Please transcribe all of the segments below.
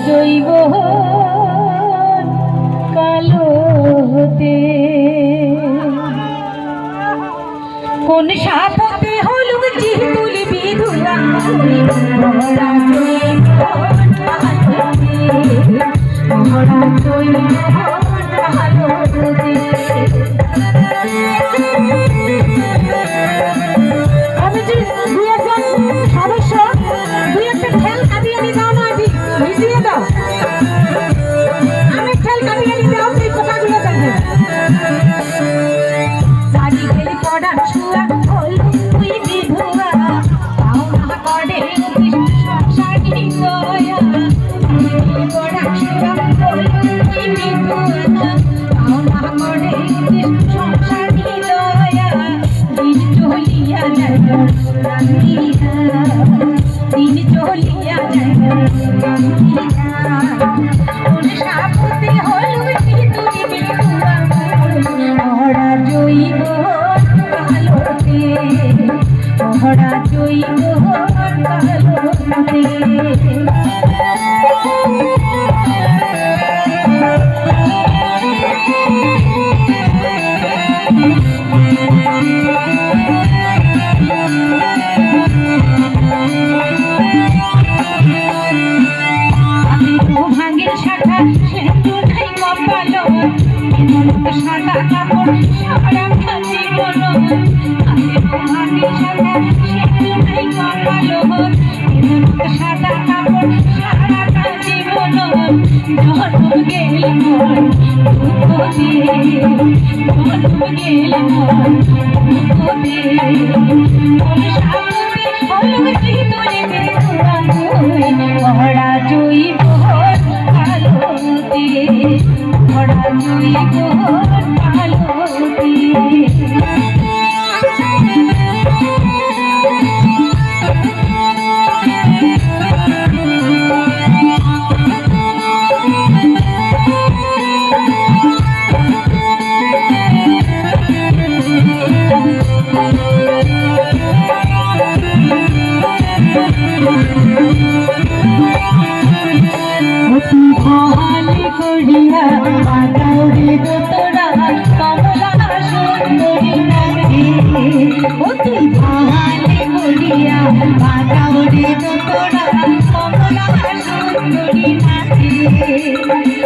জৈব কালো হতে কোন সাপতে হলু চিতুল বিধুরা মহড়া জৈব কালো হতে আমি যে দুই একজন সদস্য দুই একটা ঠেল কাটিয়ে নি দাও না ভিজিয়ে দাও আমি ঠেল কাটিয়ে নি দাও এই পোকাগুলো দেখে সারি খেলি পড়া ছুয়া হল তুই বিধুয়া পাও না করে সংসার কি দয়া খেলি পড়া ছুয়া হল তুই বিধুয়া পাও না করে সংসার কি দয়া দিন চলিয়া যায় দিন চলিয়া যায় কোন সাপতে হল তুই বিধুয়া মহড়া জৈব কালোতে মহড়া জৈব কালোতে সাদা কাপড় সারা জীবন সাদা কাপড় সারা জীবন জন্ম গেল জন্ম গেল মহড়া জৈব কালোতে মহড়া জৈব কালোতে ভালে করিয়া বাতাউরে দোতরা কমলা সুন্দরী নাচে অতি ভালে করিয়া বাতাউরে দোতরা কমলা সুন্দরী নাচে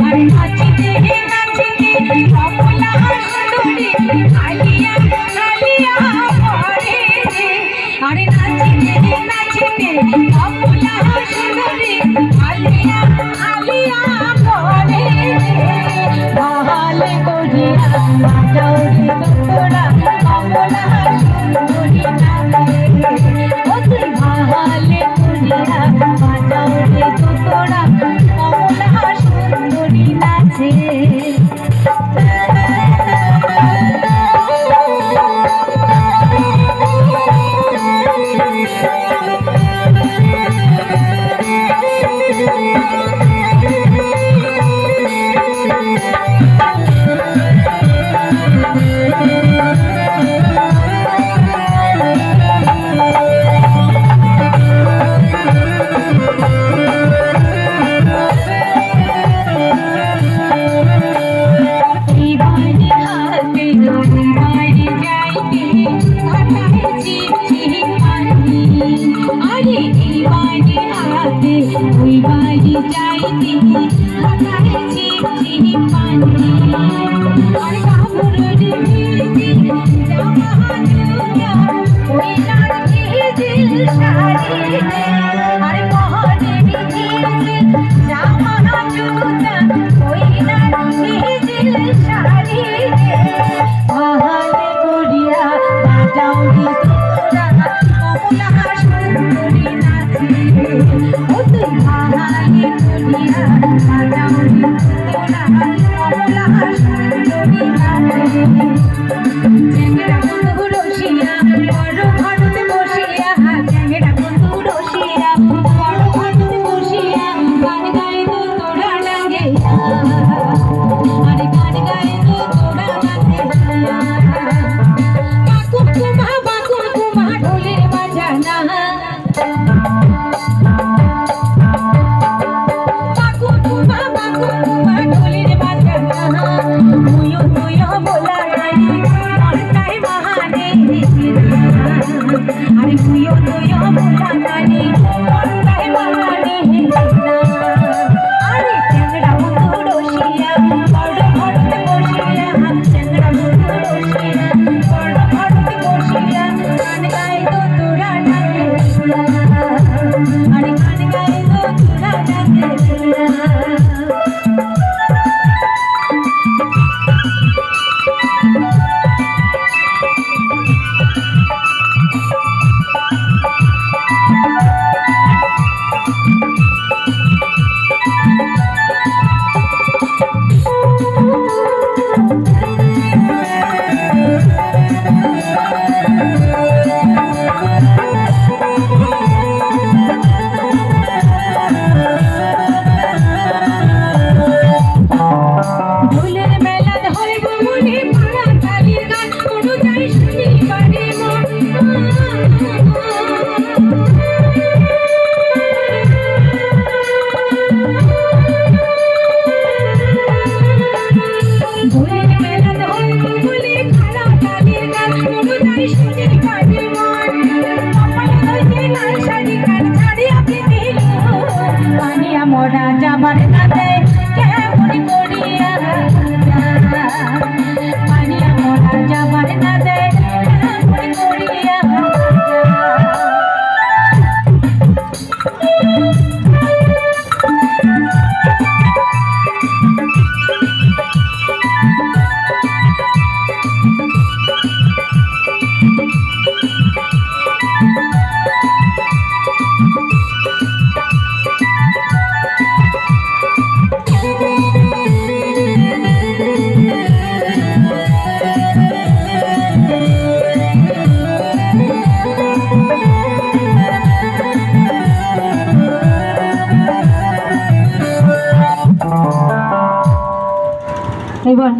আরে নাচিতে নাচিতে কমলা সুন্দরী আলিয়া আলিয়া পরে আরে নাচিতে নাচিতে কমলা সুন্দরী আলিয়া আলিয়া পরে ভালে করিয়া বাতাউরে দোতরা কমলা সুন্দরী নাচে অতি ভালে করিয়া বাতাউরে দোতরা কমলা সুন্দরী নাচে কমলা তুইও ভোলা কানি মনটাই মানি হিনা আরে চ্যাংড়া বন্ধু রসিয়া বড় ঘরতে বসিয়া চ্যাংড়া বন্ধু রসিয়া বড় ঘরতে বসিয়া গান গাই তো তোরা ডাকে আরে গান গাই তো তোরা ডাকে ফুলের মেলা ধরব মনে পাড়া কালির গান কোনো যাই শুনি বাড়ি ফুলের মেলা ধরব মনে পাড়া কালির গান কোনো যাই শুনি বাড়ি কপাল হইতে লাল শাড়ি কান ছাড়ি আপনি দিল পানিয়া মোড়া যাবার কাছে কেমন করিয়া পানিয়া মোড়া যাবার কাছে কেমন করিয়া এবার